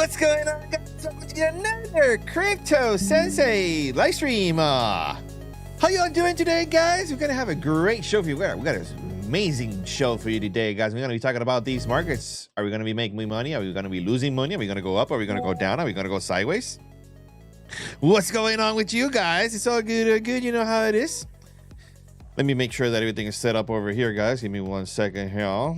What's going on, guys? Welcome to another Crypto Sensei live stream. How y'all doing today, guys? We're gonna have a great show for you. We got an amazing show for you today, guys. We're gonna be talking about these markets. Are we gonna be making money? Are we gonna be losing money? Are we gonna go up? Are we gonna go down? Are we gonna go sideways? What's going on with you guys? It's all good. Good. You know how it is. Let me make sure that everything is set up over here, guys. Give me 1 second here.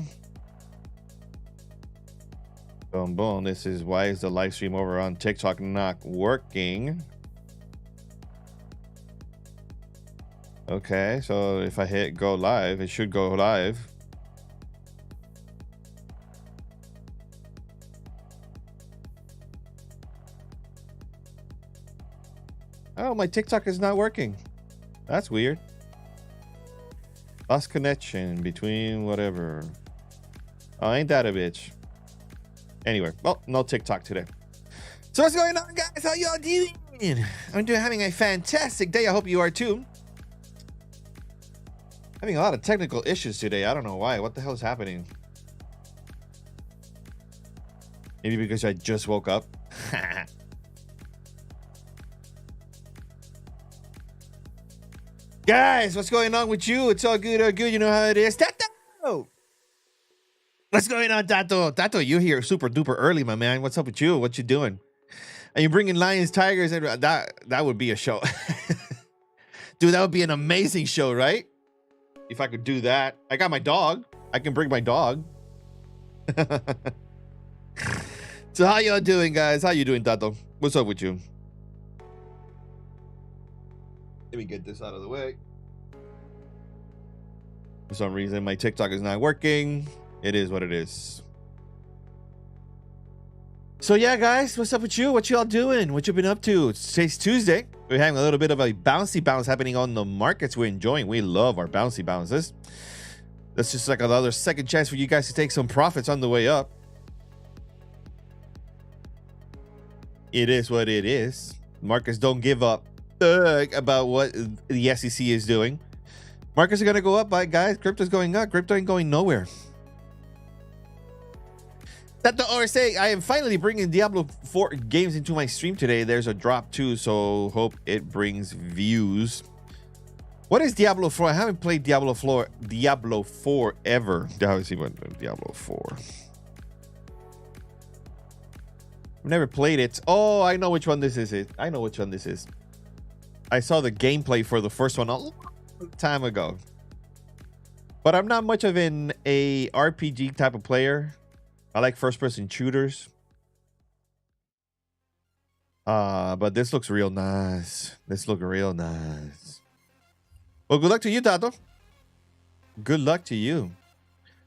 Boom, boom. This is why is the live stream over on TikTok not working? Okay, so if I hit go live, it should go live. Oh, my TikTok is not working. That's weird. Lost connection between whatever. Oh, ain't that a bitch? Anyway, well, no TikTok today. So what's going on, guys? How y'all doing? I'm having a fantastic day. I hope you are too. Having a lot of technical issues today. I don't know why. What the hell is happening? Maybe because I just woke up. Guys, what's going on with you? It's all good. Good. You know how it is. Tato! What's going on, Tato? Tato, you here super duper early, my man. What's up with you? What you doing? Are you bringing lions, tigers? And that would be a show. Dude, that would be an amazing show, right? If I could do that. I got my dog. I can bring my dog. So how y'all doing, guys? How you doing, Tato? What's up with you? Let me get this out of the way. For some reason, my TikTok is not working. It is what it is. So yeah, guys, what's up with you? What y'all doing? What you been up to? Today's Tuesday. We're having a little bit of a bouncy bounce happening on the markets. We're enjoying. We love our bouncy bounces. That's just like another second chance for you guys to take some profits on the way up. It is what it is. Markets don't give up about what the SEC is doing. Markets are gonna go up, guys. Crypto's going up. Crypto ain't going nowhere. That the RSA, I am finally bringing Diablo 4 games into my stream today. There's a drop too, so hope it brings views. What is Diablo 4? I haven't played Diablo 4 ever. Let's see what Diablo 4. I've never played it. Oh, I know which one this is. I know which one this is. I saw the gameplay for the first one a long time ago. But I'm not much of a RPG type of player. I like first-person shooters. But this looks real nice. This looks real nice. Well, good luck to you, Tato. Good luck to you.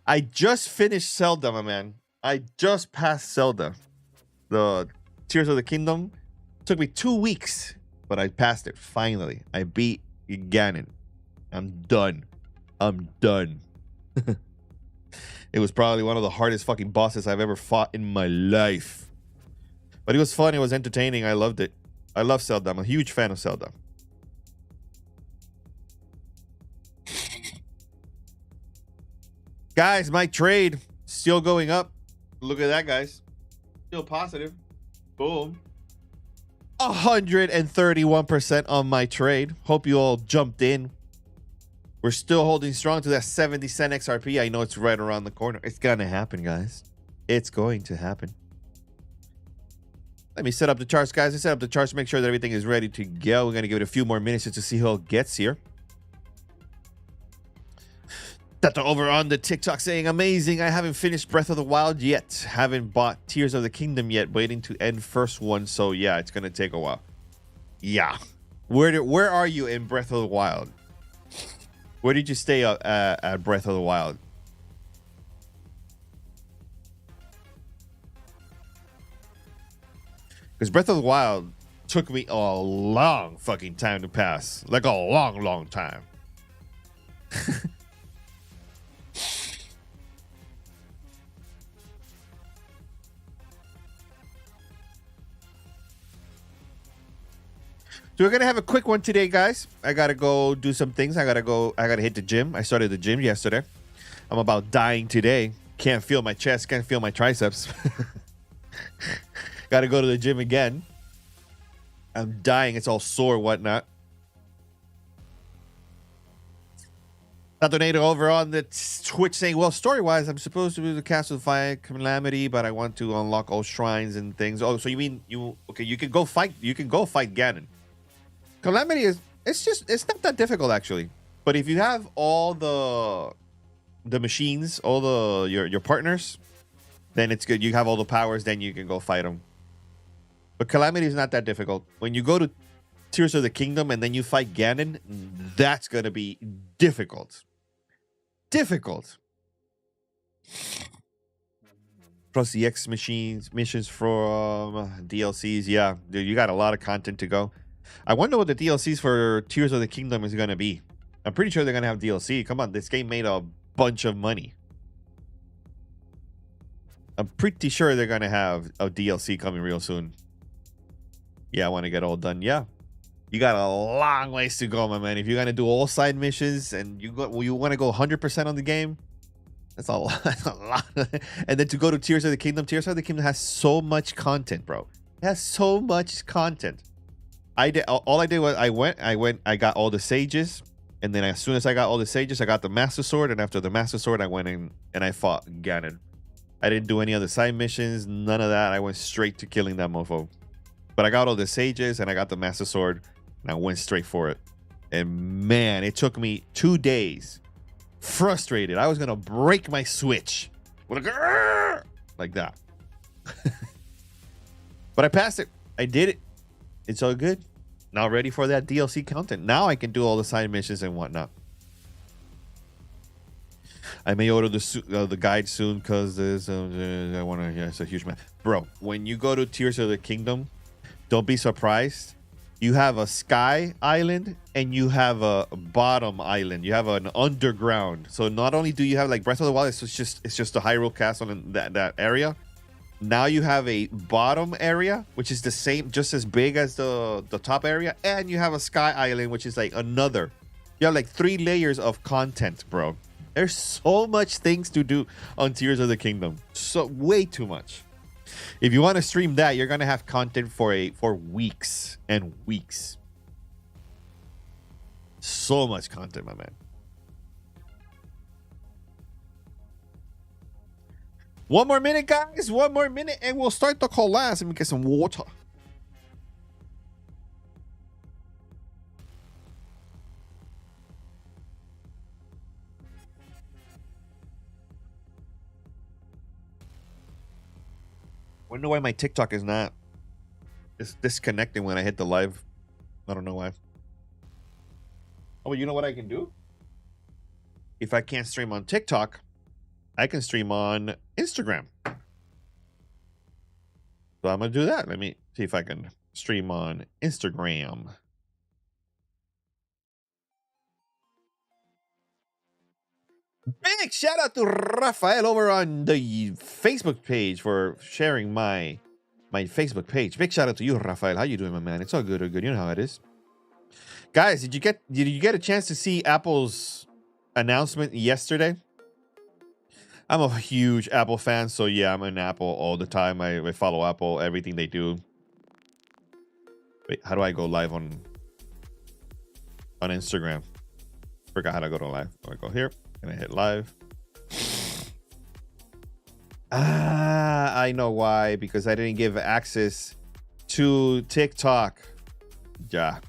I just finished Zelda, my man. I just passed Zelda. The Tears of the Kingdom. Took me 2 weeks, but I passed it finally. I beat Ganon. I'm done. I'm done. It was probably one of the hardest fucking bosses I've ever fought in my life. But it was fun. It was entertaining. I loved it. I love Zelda. I'm a huge fan of Zelda. Guys, my trade still going up. Look at that, guys. Still positive. Boom. 131% on my trade. Hope you all jumped in. We're still holding strong to that 70 cent XRP. I know it's right around the corner. It's going to happen, guys. It's going to happen. Let me set up the charts, guys. I set up the charts to make sure that everything is ready to go. We're going to give it a few more minutes just to see who gets here. Tato over on the TikTok saying, amazing. I haven't finished Breath of the Wild yet. Haven't bought Tears of the Kingdom yet. Waiting to end first one. So, yeah, it's going to take a while. Yeah. Where are you in Breath of the Wild? Where did you stay at Breath of the Wild? Because Breath of the Wild took me a long fucking time to pass. Like a long, long time. So we're gonna have a quick one today, guys. I gotta go do some things. I gotta hit the gym. I started the gym yesterday. I'm about dying today. Can't feel my chest, can't feel my triceps. Got to go to the gym again. I'm dying. It's all sore, whatnot. Tornado over on the Twitch saying, well, story-wise, I'm supposed to be the Castle of Fire Calamity, but I want to unlock all shrines and things. Oh, so you mean okay, you can go fight Ganon. Calamity it's not that difficult actually. But if you have all the machines, all your partners, then it's good. You have all the powers, then you can go fight them. But Calamity is not that difficult. When you go to Tears of the Kingdom and then you fight Ganon, that's gonna be difficult. Plus the X missions from DLCs. Yeah, dude, you got a lot of content to go. I wonder what the DLCs for Tears of the Kingdom is gonna be. I'm pretty sure they're gonna have DLC. Come on, this game made a bunch of money. I'm pretty sure they're gonna have a DLC coming real soon. Yeah, I want to get all done. Yeah. You got a long ways to go, my man. If you're gonna do all side missions and you want to go 100% on the game, that's a lot. That's a lot. And then to go to Tears of the Kingdom has so much content, bro. It has so much content. All I did was I got all the sages, and then as soon as I got all the sages, I got the Master Sword, and after the Master Sword, I went in and I fought Ganon. I didn't do any other side missions, none of that. I went straight to killing that mofo. But I got all the sages and I got the Master Sword. And I went straight for it. And man, it took me 2 days. Frustrated. I was going to break my Switch. Like that. But I passed it. I did it. It's all good. Now ready for that DLC content. Now I can do all the side missions and whatnot. I may order the guide soon because there's I want to. Yeah, it's a huge man. Bro, when you go to Tears of the Kingdom, don't be surprised. You have a sky island and you have a bottom island. You have an underground. So not only do you have like Breath of the Wild, it's just a Hyrule Castle in that area. Now you have a bottom area, which is the same, just as big as the top area, and you have a sky island, which is like another. You have like 3 layers of content, bro. There's so much things to do on Tears of the Kingdom. So way too much. If you want to stream that, you're gonna have content for weeks and weeks. So much content, my man. One more minute, guys. One more minute, and we'll start the class. Let me get some water. Wonder why my TikTok is not. It's disconnecting when I hit the live. I don't know why. Oh, you know what I can do? If I can't stream on TikTok, I can stream on Instagram. So I'm gonna do that. Let me see if I can stream on Instagram. Big shout out to Rafael over on the Facebook page for sharing my Facebook page. Big shout out to you, Rafael. How you doing, my man? It's all good, all good. You know how it is. Guys, did you get a chance to see Apple's announcement yesterday? I'm a huge Apple fan, so yeah, I'm in Apple all the time. I follow Apple, everything they do. Wait, how do I go live on Instagram? Forgot how to go to live. I go here and I hit live. I know why. Because I didn't give access to TikTok. Yeah,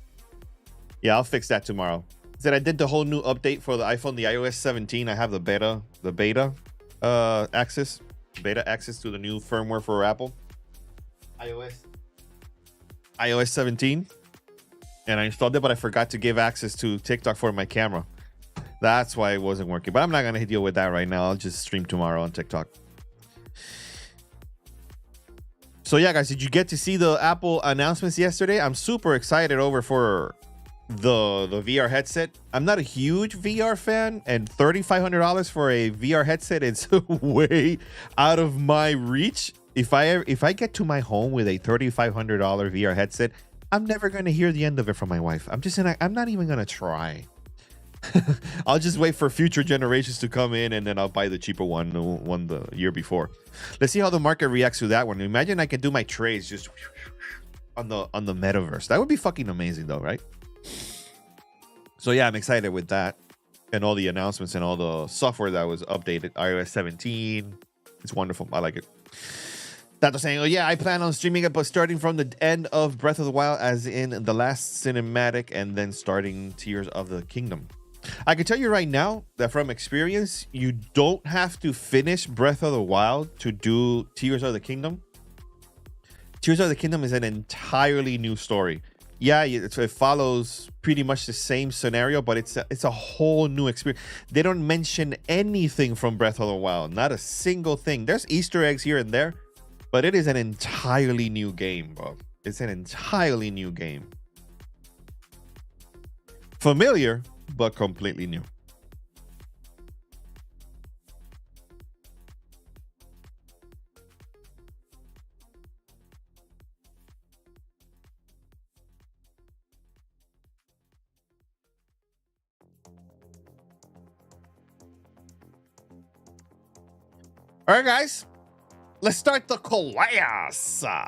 I'll fix that tomorrow. Said I did the whole new update for the iPhone, the iOS 17. I have the beta access to the new firmware for Apple. iOS 17. And I installed it, but I forgot to give access to TikTok for my camera. That's why it wasn't working. But I'm not going to deal with that right now. I'll just stream tomorrow on TikTok. So yeah, guys, did you get to see the Apple announcements yesterday? I'm super excited over for the VR headset. I'm not a huge VR fan, and $3,500 for a VR headset is way out of my reach. If I get to my home with a $3,500 VR headset, I'm never going to hear the end of it from my wife. I'm not even going to try. I'll just wait for future generations to come in, and then I'll buy the cheaper one the year before. Let's see how the market reacts to that one. Imagine I can do my trades just on the metaverse. That would be fucking amazing, though, right? So yeah, I'm excited with that, and all the announcements and all the software that was updated. iOS 17, it's wonderful. I like it. Tato saying, oh yeah, I plan on streaming it, but starting from the end of Breath of the Wild, as in the last cinematic, and then starting Tears of the Kingdom. I can tell you right now that from experience, you don't have to finish Breath of the Wild to do Tears of the Kingdom. Tears of the Kingdom is an entirely new story. Yeah, it follows pretty much the same scenario, but it's a whole new experience. They don't mention anything from Breath of the Wild, not a single thing. There's Easter eggs here and there, but it is an entirely new game, bro. It's an entirely new game. Familiar, but completely new. All right, guys. Let's start the class. All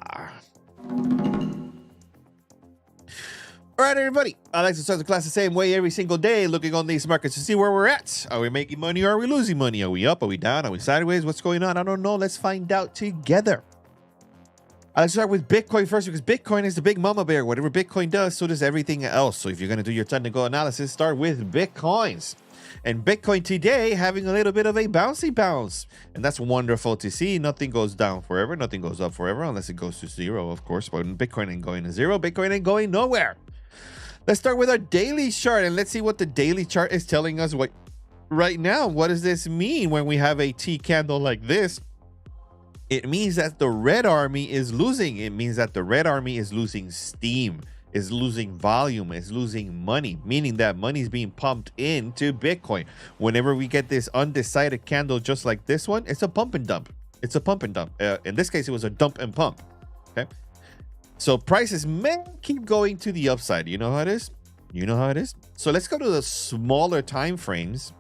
right, everybody. I like to start the class the same way every single day, looking on these markets to see where we're at. Are we making money or are we losing money? Are we up? Are we down? Are we sideways? What's going on? I don't know. Let's find out together. I like to start with Bitcoin first because Bitcoin is the big mama bear. Whatever Bitcoin does, so does everything else. So if you're going to do your technical analysis, start with Bitcoins. And Bitcoin today having a little bit of a bouncy bounce. And that's wonderful to see. Nothing goes down forever. Nothing goes up forever unless it goes to zero, of course. But Bitcoin ain't going to zero. Bitcoin ain't going nowhere. Let's start with our daily chart. And let's see what the daily chart is telling us right now. What does this mean when we have a T candle like this? It means that the red army is losing. It means that the red army is losing steam, is losing volume, is losing money, meaning that money is being pumped into Bitcoin. Whenever we get this undecided candle just like this one, it's a pump and dump. It's a pump and dump. In this case, it was a dump and pump. Okay. So prices may keep going to the upside. You know how it is? You know how it is? So let's go to the smaller time frames.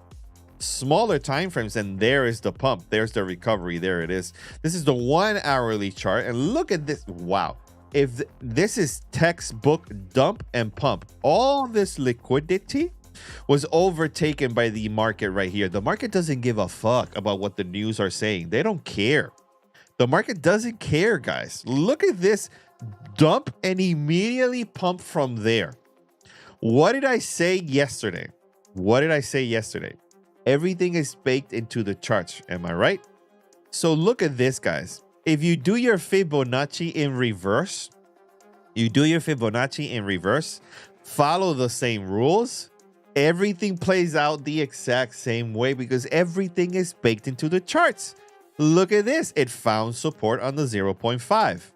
And there is the pump. There's the recovery. There it is. This is the 1 hourly chart. And look at this. Wow. If this is textbook dump and pump, all this liquidity was overtaken by the market right here. The market doesn't give a fuck about what the news are saying. They don't care. The market doesn't care, guys. Look at this dump and immediately pump from there. What did I say yesterday? Everything is baked into the charts. Am I right? So look at this, guys. If you do your Fibonacci in reverse, follow the same rules, everything plays out the exact same way because everything is baked into the charts. Look at this. It found support on the 0.5.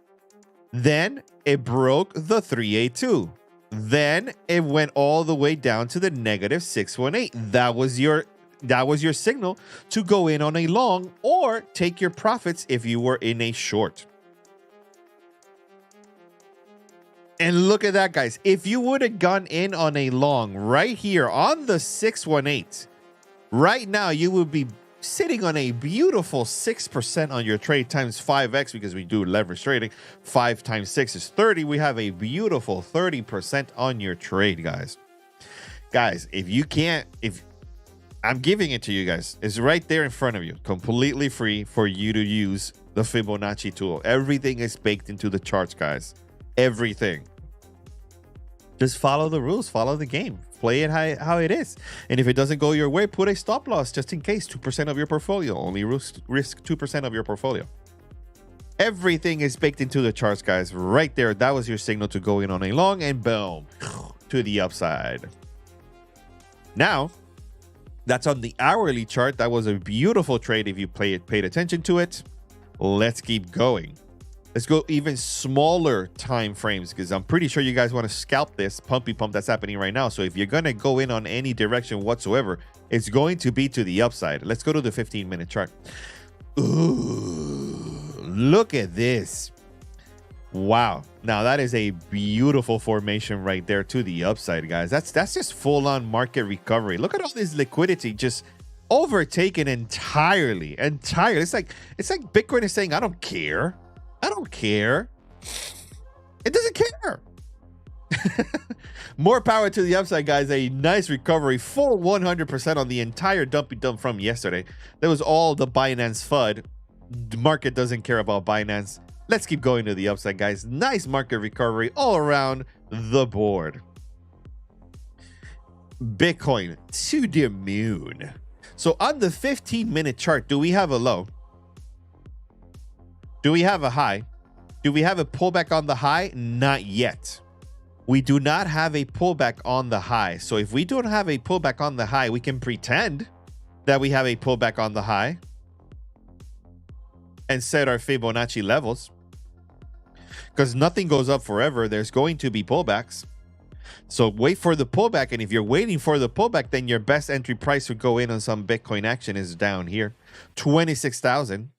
Then it broke the 382. Then it went all the way down to the negative 618. That was your signal to go in on a long or take your profits if you were in a short. And look at that, guys. If you would have gone in on a long right here on the 618, right now you would be sitting on a beautiful 6% on your trade times 5x because we do leverage trading. 5 times 6 is 30. We have a beautiful 30% on your trade, guys. Guys, if I'm giving it to you guys. It's right there in front of you, completely free for you to use the Fibonacci tool. Everything is baked into the charts, guys. Everything. Just follow the rules, follow the game, play it how it is. And if it doesn't go your way, put a stop loss just in case. 2% of your portfolio. Only risk 2% of your portfolio. Everything is baked into the charts, guys. Right there. That was your signal to go in on a long, and boom, to the upside. Now, that's on the hourly chart. That was a beautiful trade if you paid attention to it. Let's keep going. Let's go even smaller time frames because I'm pretty sure you guys want to scalp this pumpy pump that's happening right now. So if you're going to go in on any direction whatsoever, it's going to be to the upside. Let's go to the 15-minute chart. Ooh, look at this. Wow. Now that is a beautiful formation right there to the upside, guys. That's just full-on market recovery. Look at all this liquidity just overtaken entirely. It's like Bitcoin is saying, I don't care. I don't care. It doesn't care. More power to the upside, guys. A nice recovery, full 100% on the entire dumpy dump from yesterday. That was all the Binance FUD. The market doesn't care about Binance. Let's keep going to the upside, guys. Nice market recovery all around the board. Bitcoin to the moon. So on the 15-minute chart, do we have a low? Do we have a high? Do we have a pullback on the high? Not yet. We do not have a pullback on the high. So if we don't have a pullback on the high, we can pretend that we have a pullback on the high and set our Fibonacci levels. Because nothing goes up forever. There's going to be pullbacks. So wait for the pullback. And if you're waiting for the pullback, then your best entry price to go in on some Bitcoin action is down here. 26,000.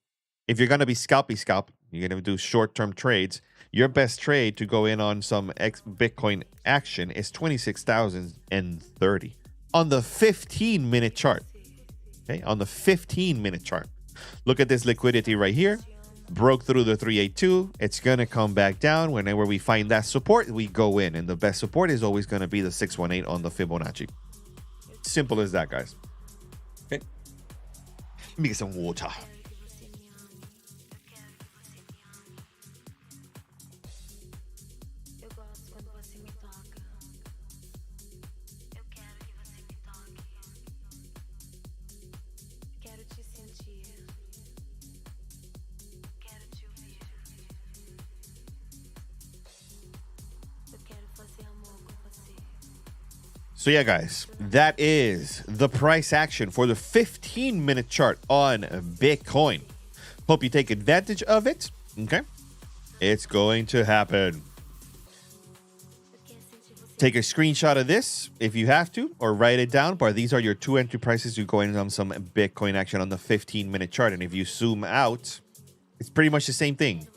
If you're going to be scalpy scalp, you're going to do short-term trades, your best trade to go in on some Bitcoin action is 26,030 on the 15-minute chart. Okay, on the 15-minute chart. Look at this liquidity right here. Broke through the 382. It's going to come back down. Whenever we find that support, we go in. And the best support is always going to be the 618 on the Fibonacci. Simple as that, guys. Okay. Let me get some water. So yeah, guys, that is the price action for the 15-minute chart on Bitcoin. Hope you take advantage of it. Okay. It's going to happen. Take a screenshot of this if you have to, or write it down. But these are your two entry prices to go in on some Bitcoin action on the 15-minute chart. And if you zoom out, it's pretty much the same thing.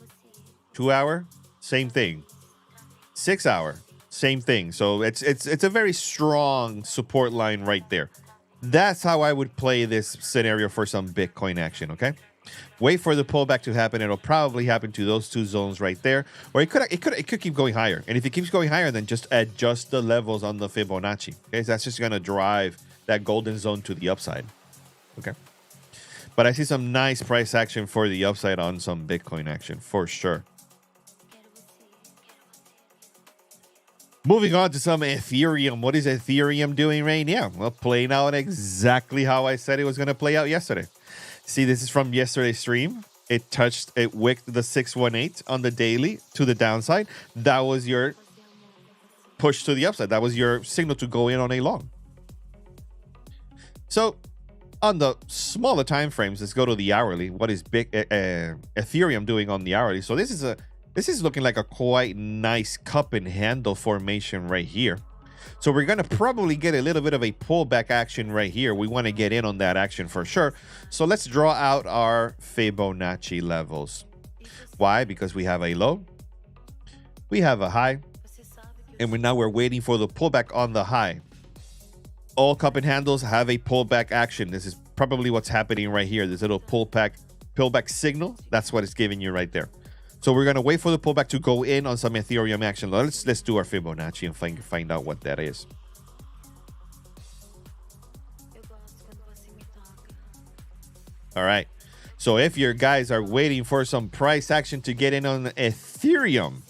2 hour, same thing. 6 hour. Same thing. So it's a very strong support line right there. That's how I would play this scenario for some Bitcoin action. Okay, wait for the pullback to happen. It'll probably happen to those two zones right there, or it could keep going higher. And if it keeps going higher, then just adjust the levels on the Fibonacci. Okay, so that's just gonna drive that golden zone to the upside. Okay, but I see some nice price action for the upside on some Bitcoin action for sure. Moving on to some Ethereum. What is Ethereum doing right now? Well, playing out exactly how I said it was going to play out yesterday. See, this is from yesterday's stream. It wicked the 618 on the daily to the downside. That was your push to the upside. That was your signal to go in on a long. So on the smaller time frames, let's go to the hourly. What is Ethereum doing on the hourly? So this is looking like a quite nice cup and handle formation right here. So we're going to probably get a little bit of a pullback action right here. We want to get in on that action for sure. So let's draw out our Fibonacci levels. Why? Because we have a low, we have a high, and now we're waiting for the pullback on the high. All cup and handles have a pullback action. This is probably what's happening right here. This little pullback signal. That's what it's giving you right there. So we're going to wait for the pullback to go in on some Ethereum action. Let's do our Fibonacci and find out what that is. All right. So if your guys are waiting for some price action to get in on Ethereum,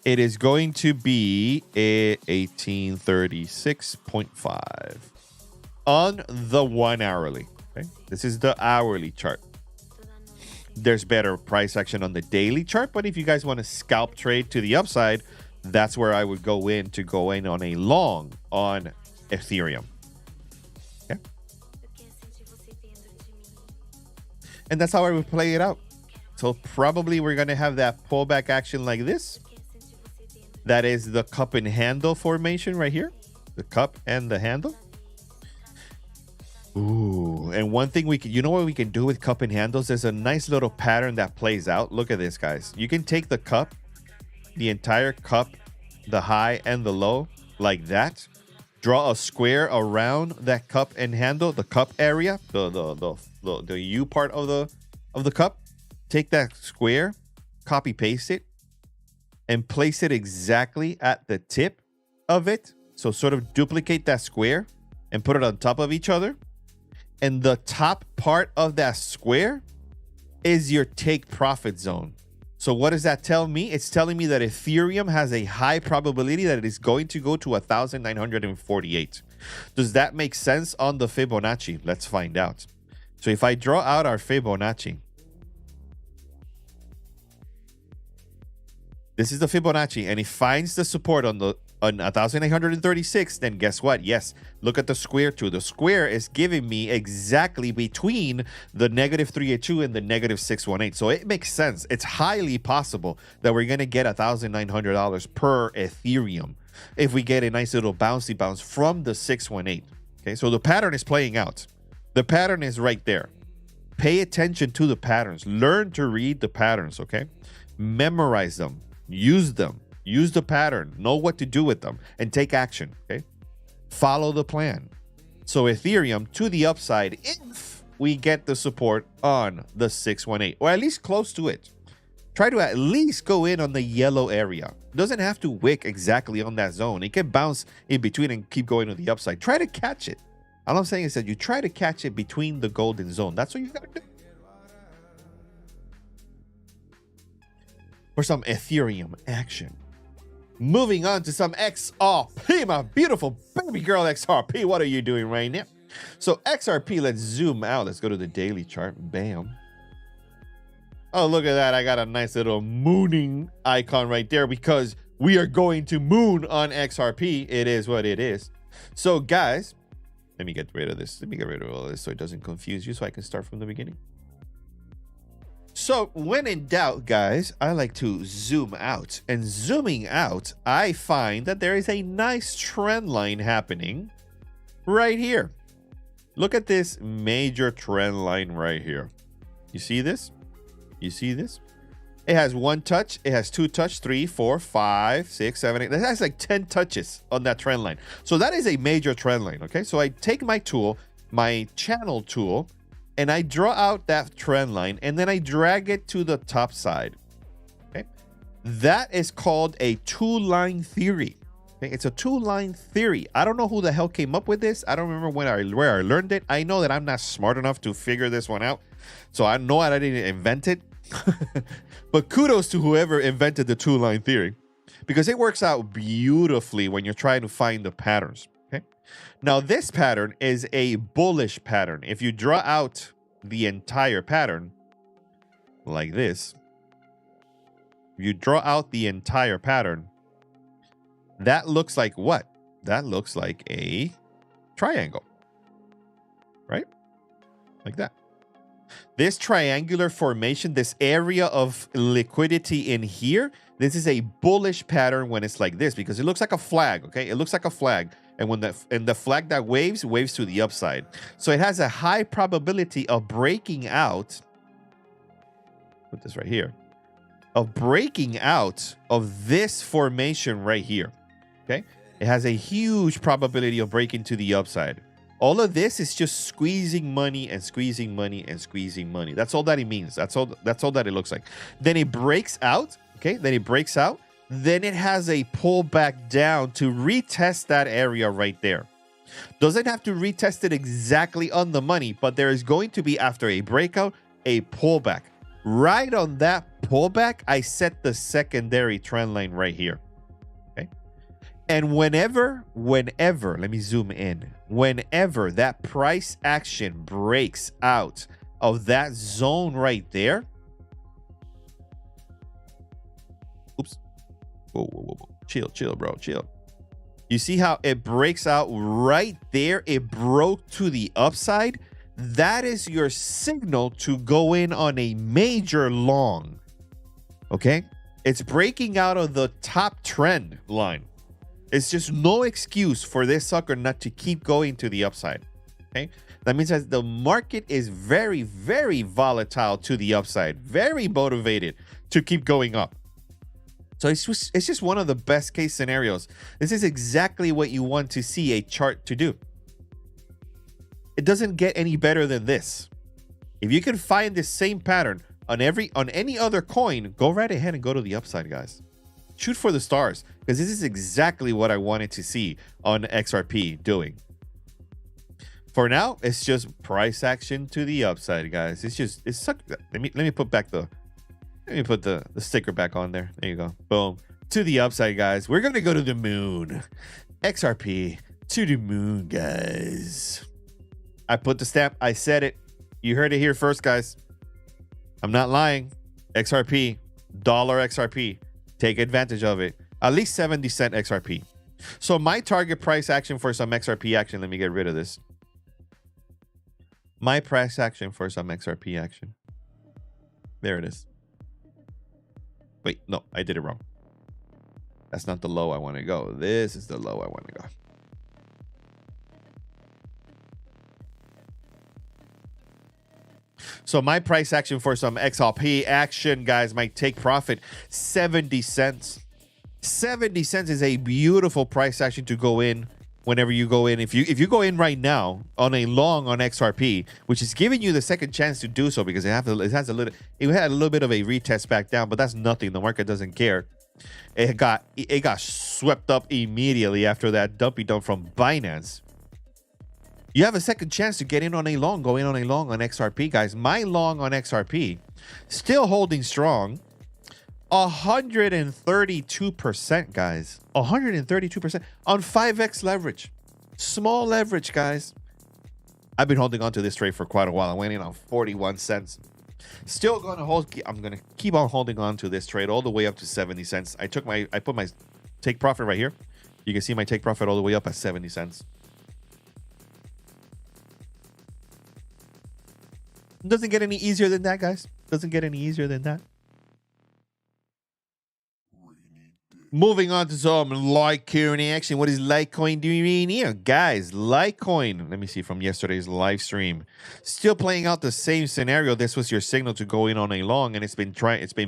it is going to be a 1836.5 on the 1 hourly. Okay? This is the hourly chart. There's better price action on the daily chart, but if you guys want to scalp trade to the upside, that's where I would go in on a long on Ethereum. Okay. And that's how I would play it out. So probably we're going to have that pullback action like this. That is the cup and handle formation right here. The cup and the handle. Ooh, and one thing you know what we can do with cup and handles? There's a nice little pattern that plays out. Look at this, guys. You can take the cup the entire cup, the high and the low, like that. Draw a square around that cup and handle, the cup area, the U part of the cup. Take that square, copy paste it, and place it exactly at the tip of it. So sort of duplicate that square and put it on top of each other. And the top part of that square is your take profit zone. So what does that tell me? It's telling me that Ethereum has a high probability that it is going to go to 1,948. Does that make sense on the Fibonacci? Let's find out. So if I draw out our Fibonacci, this is the Fibonacci, and it finds the support on 1,836, then guess what? Yes, look at the square too. The square is giving me exactly between the -382 and the -618. So it makes sense. It's highly possible that we're going to get $1,900 per Ethereum if we get a nice little bouncy bounce from the 618. Okay, so the pattern is playing out. The pattern is right there. Pay attention to the patterns. Learn to read the patterns, okay? Memorize them. Use them. Use the pattern, know what to do with them, and take action, okay? Follow the plan. So Ethereum to the upside if we get the support on the 618, or at least close to it. Try to at least go in on the yellow area. Doesn't have to wick exactly on that zone. It can bounce in between and keep going to the upside. Try to catch it. All I'm saying is that you try to catch it between the golden zone. That's what you gotta do. For some Ethereum action. Moving on to some XRP, my beautiful baby girl XRP. What are you doing right now? So XRP, let's zoom out. Let's go to the daily chart. Bam. Oh, look at that. I got a nice little mooning icon right there because we are going to moon on XRP. It is what it is. So guys, let me get rid of this. Let me get rid of all this so it doesn't confuse you, so I can start from the beginning. So when in doubt, guys, I like to zoom out. And zooming out, I find that there is a nice trend line happening right here. Look at this major trend line right here. You see this? You see this? It has one touch. It has two touch, 3, 4, 5, 6, 7, 8. That has like 10 touches on that trend line. So that is a major trend line, okay? So I take my tool, my channel tool, and I draw out that trend line, and then I drag it to the top side. Okay, that is called a two-line theory. Okay, it's a two-line theory. I don't know who the hell came up with this. I don't remember where I learned it. I know that I'm not smart enough to figure this one out, so I know I didn't invent it. But kudos to whoever invented the two-line theory, because it works out beautifully when you're trying to find the patterns. Now, this pattern is a bullish pattern. If you draw out the entire pattern like this, you draw out the entire pattern, that looks like what? That looks like a triangle, right? Like that. This triangular formation, this area of liquidity in here, this is a bullish pattern when it's like this, because it looks like a flag, okay? It looks like a flag. And when the flag that waves to the upside. So it has a high probability of breaking out. Put this right here. Of breaking out of this formation right here. Okay? It has a huge probability of breaking to the upside. All of this is just squeezing money and squeezing money and squeezing money. That's all that it means. That's all that it looks like. Then it breaks out. Okay? Then it breaks out. Then it has a pullback down to retest that area right there. Doesn't have to retest it exactly on the money, but there is going to be, after a breakout, a pullback. Right on that pullback, I set the secondary trend line right here. Okay. And whenever, let me zoom in. Whenever that price action breaks out of that zone right there. Oops. Whoa. Chill, bro. Chill. You see how it breaks out right there? It broke to the upside. That is your signal to go in on a major long. Okay? It's breaking out of the top trend line. It's just no excuse for this sucker not to keep going to the upside. Okay? That means that the market is very, very volatile to the upside. Very motivated to keep going up. So it's just one of the best case scenarios. This is exactly what you want to see a chart to do. It doesn't get any better than this. If you can find this same pattern on any other coin, go right ahead and go to the upside, guys. Shoot for the stars, because this is exactly what I wanted to see on XRP doing. For now, it's just price action to the upside, guys. Let me put the sticker back on there. There you go. Boom. To the upside, guys. We're gonna go to the moon. XRP to the moon, guys. I put the stamp. I said it. You heard it here first, guys. I'm not lying. XRP, dollar XRP. Take advantage of it. At least 70-cent XRP. So my target price action for some XRP action. Let me get rid of this. My price action for some XRP action. There it is. Wait, no, I did it wrong. That's not the low I want to go. This is the low I want to go. So my price action for some XRP action, guys, might take profit 70 cents. 70 cents is a beautiful price action to go in whenever you go in. If you go in right now on a long on XRP, which is giving you the second chance to do so, because it had a little bit of a retest back down, but that's nothing. The market doesn't care. It got swept up immediately after that dumpy dump from Binance. You have a second chance to get in on a long, go in on a long on XRP, guys. My long on XRP still holding strong. 132%, guys. 132% on 5x leverage. Small leverage, guys. I've been holding on to this trade for quite a while. I went in on 41 cents. Still going to hold. I'm going to keep on holding on to this trade all the way up to 70 cents. I put my take profit right here. You can see my take profit all the way up at 70 cents. Doesn't get any easier than that, guys. Doesn't get any easier than that. Moving on to some Litecoin action. What is Litecoin doing here? Guys, Litecoin, let me see from yesterday's live stream. Still playing out the same scenario. This was your signal to go in on a long, and it's been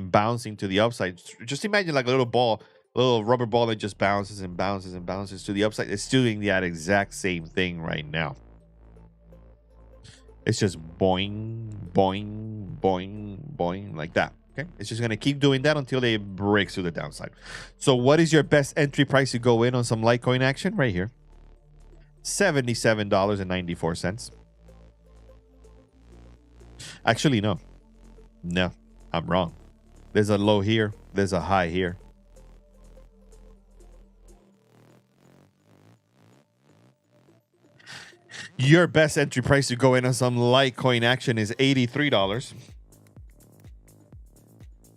bouncing to the upside. Just imagine like a little rubber ball that just bounces and bounces and bounces to the upside. It's doing that exact same thing right now. It's just boing, boing, boing, boing, like that. Okay, it's just going to keep doing that until it breaks through the downside. So what is your best entry price to go in on some Litecoin action? Right here. $77.94. Actually, no. No, I'm wrong. There's a low here. There's a high here. Your best entry price to go in on some Litecoin action is $83.09.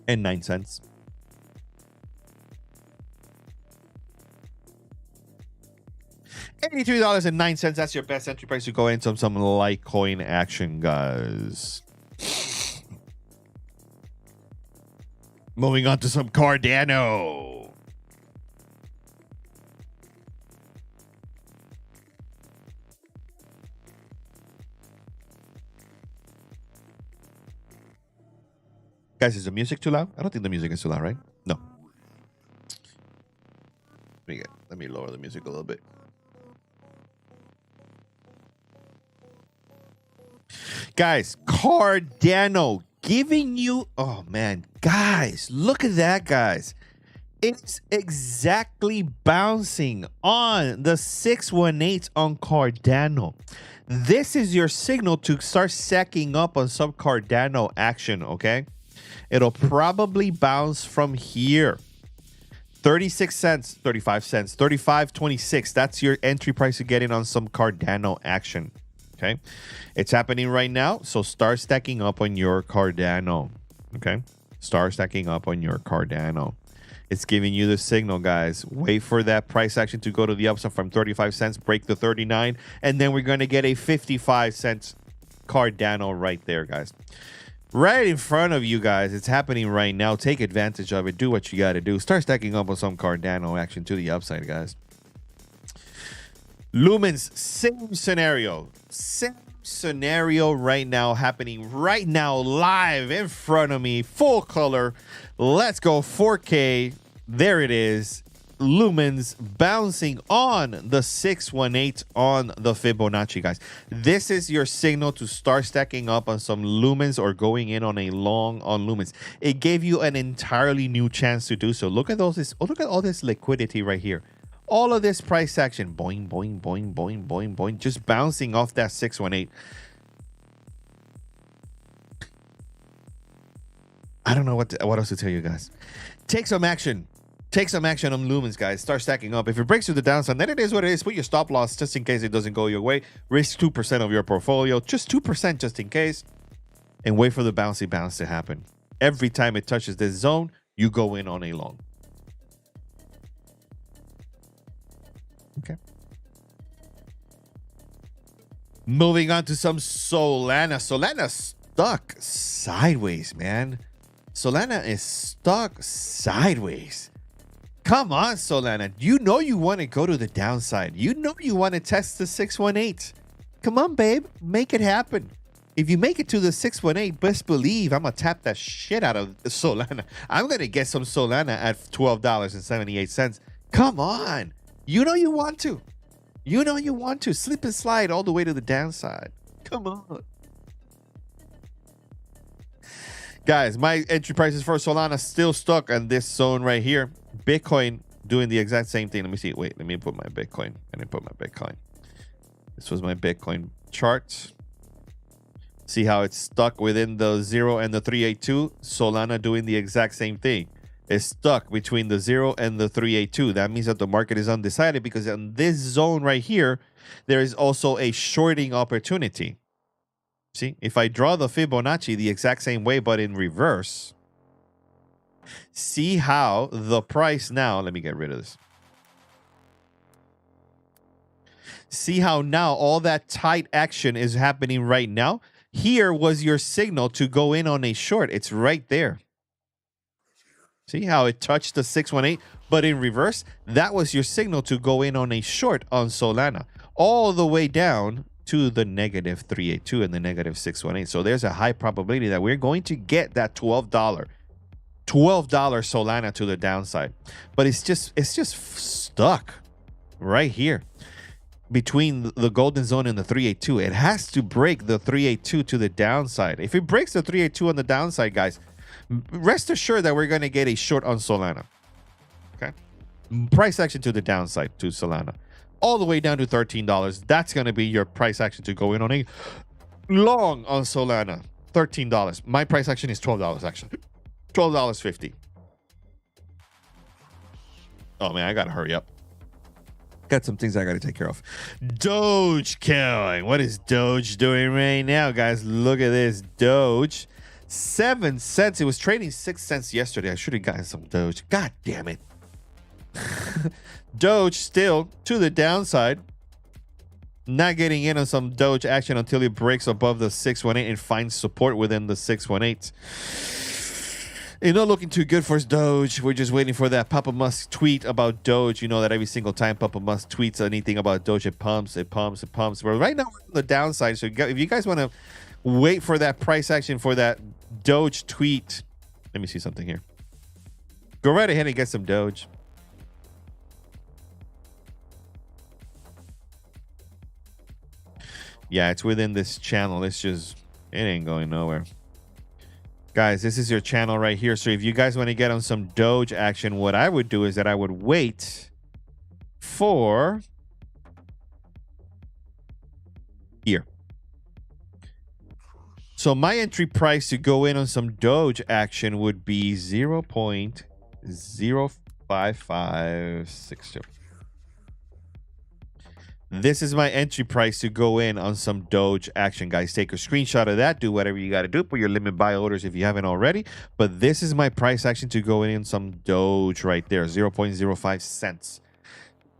$83.09. That's your best entry price to go in some Litecoin action, guys. Moving on to some Cardano. Guys, is the music too loud? I don't think the music is too loud, right? No. Let me lower the music a little bit. Guys, Cardano giving you... Oh, man. Guys, look at that, guys. It's exactly bouncing on the 618 on Cardano. This is your signal to start stacking up on some Cardano action, okay? It'll probably bounce from here. 36 cents, 35 cents, 35.26. That's your entry price to get in on some Cardano action. Okay. It's happening right now. So start stacking up on your Cardano. Okay. Start stacking up on your Cardano. It's giving you the signal, guys. Wait for that price action to go to the upside from 35 cents, break the 39, and then we're going to get a 55 cents Cardano right there, guys. Right in front of you guys. It's happening right now. Take advantage of it. Do what you got to do. Start stacking up on some Cardano action to the upside, guys. Lumens, same scenario. Same scenario right now, happening right now, live in front of me. Full color. Let's go 4K. There it is. Lumens bouncing on the 618 on the Fibonacci, guys. This is your signal to start stacking up on some lumens or going in on a long on lumens. It gave you an entirely new chance to do so. Look at all this. Oh, look at all this liquidity right here. All of this price action, boing, boing, boing, boing, boing, boing, just bouncing off that 618. I don't know what else to tell you guys. Take some action. Take some action on lumens, guys. Start stacking up. If it breaks to the downside, then it is what it is. Put your stop loss just in case it doesn't go your way. Risk 2% of your portfolio. Just 2% just in case. And wait for the bouncy bounce to happen. Every time it touches this zone, you go in on a long. Okay. Moving on to some Solana. Solana's stuck sideways, man. Solana is stuck sideways. Come on, Solana. You know you want to go to the downside. You know you want to test the 618. Come on, babe. Make it happen. If you make it to the 618, best believe I'm going to tap that shit out of Solana. I'm going to get some Solana at $12.78. Come on. You know you want to. You know you want to. Slip and slide all the way to the downside. Come on. Guys, my entry prices for Solana still stuck on this zone right here. Bitcoin doing the exact same thing. Let me see. Wait, let me put my Bitcoin. I didn't put my Bitcoin. This was my Bitcoin chart. See how it's stuck within the 0 and the 382? Solana doing the exact same thing. It's stuck between the 0 and the 382. That means that the market is undecided because in this zone right here, there is also a shorting opportunity. See, if I draw the Fibonacci the exact same way, but in reverse, see how the price now, let me get rid of this. See how now all that tight action is happening right now. Here was your signal to go in on a short. It's right there. See how it touched the 618, but in reverse, that was your signal to go in on a short on Solana, all the way down to the negative 382 and the negative 618. So there's a high probability that we're going to get that $12 Solana to the downside. But it's just stuck right here between the golden zone and the 382. It has to break the 382 to the downside. If it breaks the 382 on the downside, guys, rest assured that we're going to get a short on Solana. Okay. Price action to the downside to Solana. All the way down to $13. That's going to be your price action to go in on a long on Solana. $13. My price action is $12 actually. $12.50. Oh man, I got to hurry up. Got some things I got to take care of. Dogecoin. What is Doge doing right now, guys? Look at this. Doge. 7 cents. It was trading 6 cents yesterday. I should have gotten some Doge. God damn it. Doge still to the downside. Not getting in on some Doge action until it breaks above the 618 and finds support within the 618. It's not looking too good for Doge. We're just waiting for that Papa Musk tweet about Doge. You know that every single time Papa Musk tweets anything about Doge, it pumps, it pumps, it pumps. But right now, we're on the downside. So if you guys want to wait for that price action for that Doge tweet, let me see something here. Go right ahead and get some Doge. Yeah, it's within this channel. It ain't going nowhere. Guys, this is your channel right here. So if you guys want to get on some Doge action, what I would do is that I would wait for here. So my entry price to go in on some Doge action would be 0.05562. This is my entry price to go in on some Doge action, guys. Take a screenshot of that. Do whatever you got to do. Put your limit buy orders if you haven't already. But this is my price action to go in on some Doge right there. 0.05 cents.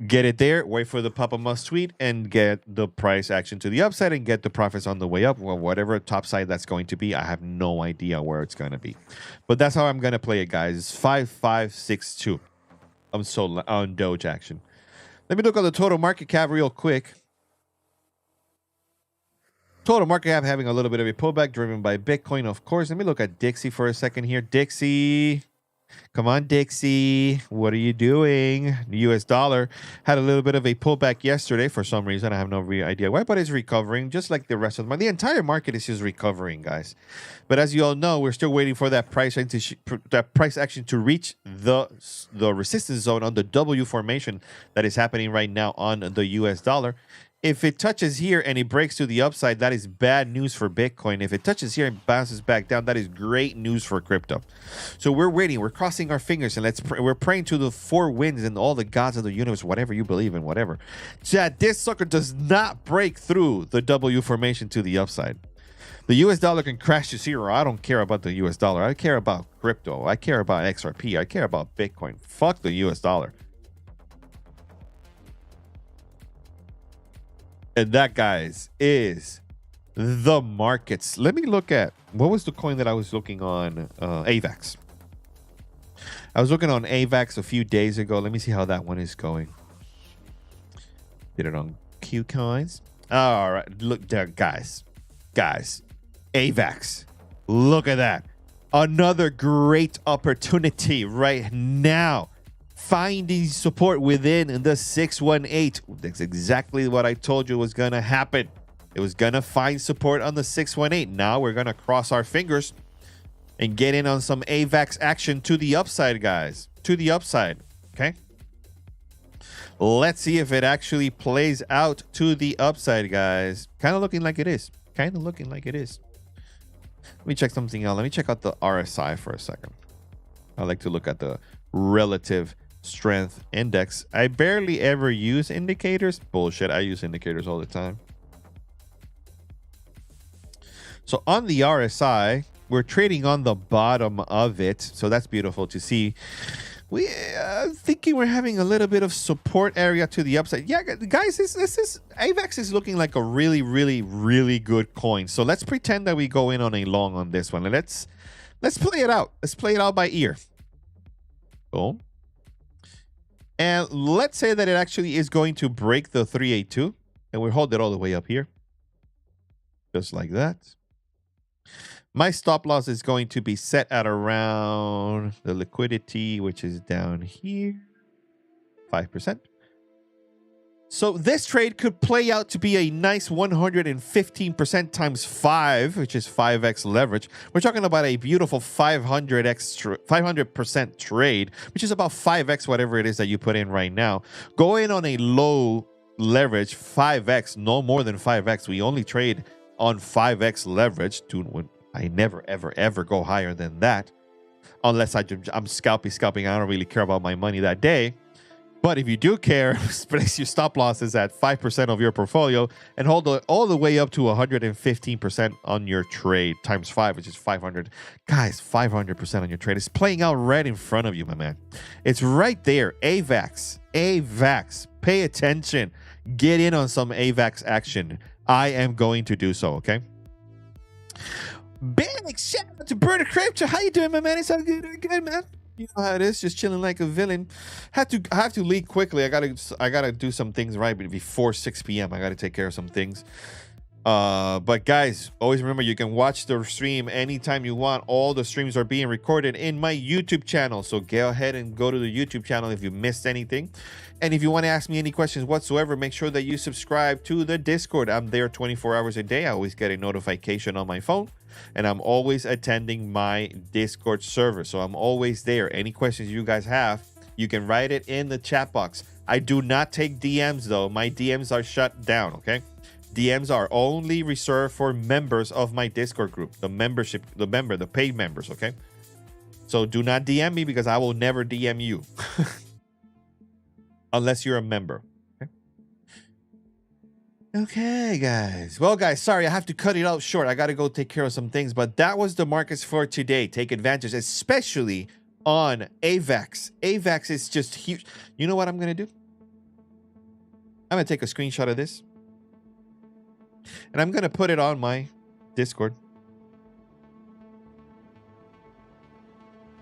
Get it there. Wait for the Papa Musk tweet and get the price action to the upside and get the profits on the way up. Well, whatever top side that's going to be, I have no idea where it's going to be. But that's how I'm going to play it, guys. It's 5562 on Doge action. Let me look at the total market cap real quick. Total market cap having a little bit of a pullback driven by Bitcoin, of course. Let me look at Dixie for a second here. Dixie. Come on, Dixie. What are you doing? The US dollar had a little bit of a pullback yesterday for some reason. I have no idea why, but it's recovering just like the rest of the market. The entire market is just recovering, guys. But as you all know, we're still waiting for that price action to reach the resistance zone on the W formation that is happening right now on the US dollar. If it touches here and it breaks to the upside, that is bad news for Bitcoin. If it touches here and bounces back down, that is great news for crypto. So we're waiting. We're crossing our fingers and we're praying to the four winds and all the gods of the universe, whatever you believe in, whatever, that this sucker does not break through the W formation to the upside. The US dollar can crash to zero. I don't care about the US dollar. I care about crypto. I care about XRP. I care about Bitcoin. Fuck the US dollar. And that, guys, is the markets. Let me look at, what was the coin that I was looking on? AVAX. I was looking on AVAX a few days ago. Let me see how that one is going. Did it on Qcoins. All right, look there, guys. AVAX. Look at that. Another great opportunity right now. Finding support within the 618. That's exactly what I told you was going to happen. It was going to find support on the 618. Now we're going to cross our fingers and get in on some AVAX action to the upside, guys. To the upside. Okay. Let's see if it actually plays out to the upside, guys. Kind of looking like it is. Let me check something else. Let me check out the RSI for a second. I like to look at the relative strength index. I barely ever use indicators. Bullshit. I use indicators all the time. So on the RSI, we're trading on the bottom of it. So that's beautiful to see. We thinking we're having a little bit of support area to the upside. Yeah, guys, this is AVAX is looking like a really, really, really good coin. So let's pretend that we go in on a long on this one. Let's play it out. Let's play it out by ear. Boom. And let's say that it actually is going to break the 382, and we hold it all the way up here, just like that. My stop loss is going to be set at around the liquidity, which is down here, 5%. So this trade could play out to be a nice 115% times 5, which is 5x leverage. We're talking about a beautiful 500% trade, which is about 5x whatever it is that you put in right now. Going on a low leverage, 5x, no more than 5x. We only trade on 5x leverage. I never, ever, ever go higher than that. Unless I'm scalping. I don't really care about my money that day. But if you do care, place your stop losses at 5% of your portfolio and hold it all the way up to 115% on your trade times 5, which is 500. Guys, 500% on your trade. It's playing out right in front of you, my man. It's right there. AVAX. Pay attention. Get in on some AVAX action. I am going to do so, okay? Big shout out to Bird of Crypto. How you doing, my man? It's all good, man. You know how it is, just chilling like a villain. I have to leave quickly. I gotta do some things right before 6 p.m. I gotta take care of some things. But guys, always remember you can watch the stream anytime you want. All the streams are being recorded in my YouTube channel, so go ahead and go to the YouTube channel if you missed anything. And if you want to ask me any questions whatsoever, make sure that you subscribe to the Discord. I'm there 24 hours a day. I always get a notification on my phone, and I'm always attending my Discord server, so I'm always there. Any questions you guys have, you can write it in the chat box. I do not take DMs though. My DMs are shut down, okay? DMs are only reserved for members of my Discord group, the paid members, okay? So do not DM me because I will never DM you unless you're a member. Okay, guys. Well, guys, sorry, I have to cut it out short. I got to go take care of some things, but that was the markets for today. Take advantage, especially on AVAX. AVAX is just huge. You know what I'm going to do? I'm going to take a screenshot of this, and I'm going to put it on my Discord.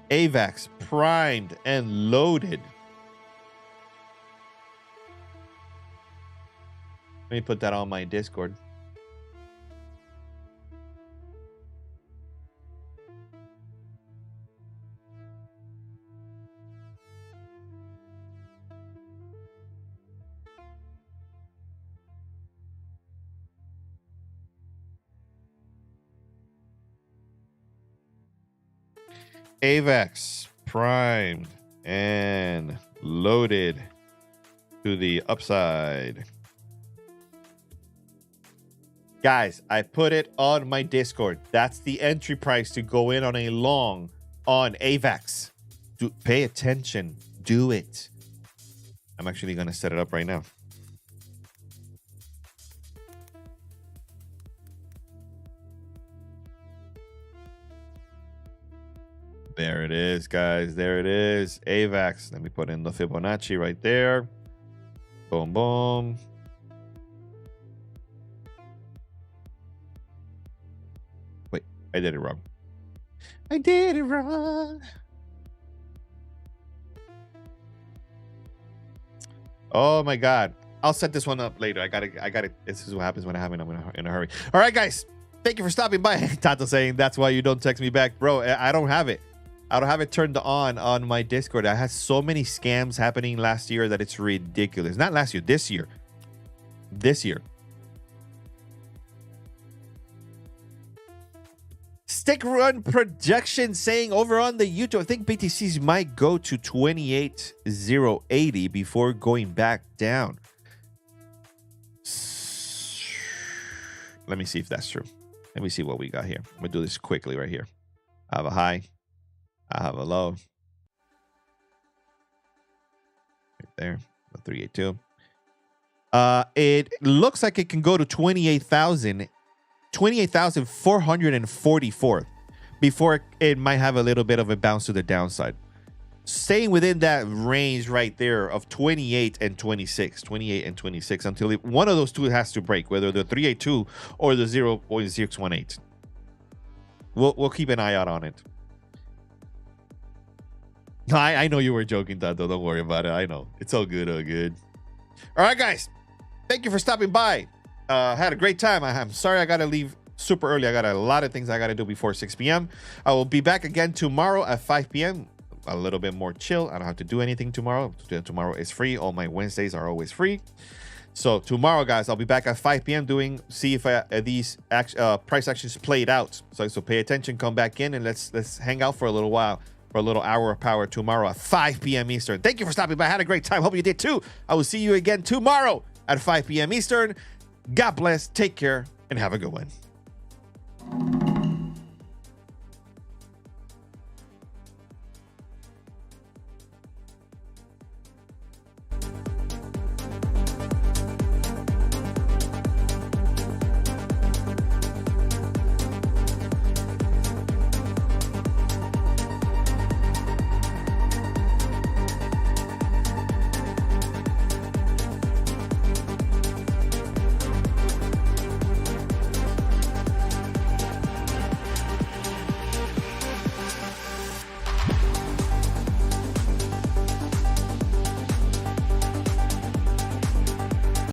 AVAX primed and loaded. Let me put that on my Discord. AVAX primed and loaded to the upside. Guys, I put it on my Discord. That's the entry price to go in on a long on AVAX. Pay attention. Do it. I'm actually going to set it up right now. There it is, guys. There it is. AVAX. Let me put in the Fibonacci right there. Boom, boom. Wait, I did it wrong. I did it wrong. Oh my God. I'll set this one up later. I got it. This is what happens when I'm in a hurry. All right, guys. Thank you for stopping by. Tato saying that's why you don't text me back. Bro, I don't have it. I don't have it turned on my Discord. I had so many scams happening last year that it's ridiculous. Not last year, this year. This year. Stick run projection saying over on the YouTube, I think BTCs might go to 28,080 before going back down. Let me see if that's true. Let me see what we got here. I'm going to do this quickly right here. I have a high. I have a low. Right there. 382. It looks like it can go to 28,444 before it might have a little bit of a bounce to the downside. Staying within that range right there of 28 and 26 until one of those two has to break, whether the 382 or the 0.618. We'll keep an eye out on it. I know you were joking, Tato. Don't worry about it. I know. It's all good, all good. All right, guys. Thank you for stopping by. Had a great time. I'm sorry I got to leave super early. I got a lot of things I got to do before 6 p.m. I will be back again tomorrow at 5 p.m. A little bit more chill. I don't have to do anything tomorrow. Tomorrow is free. All my Wednesdays are always free. So tomorrow, guys, I'll be back at 5 p.m. see if these price actions played out. So pay attention. Come back in and let's hang out for a little while. For a little hour of power tomorrow at 5 p.m. Eastern. Thank you for stopping by. I had a great time. Hope you did too. I will see you again tomorrow at 5 p.m. Eastern. God bless. Take care and have a good one.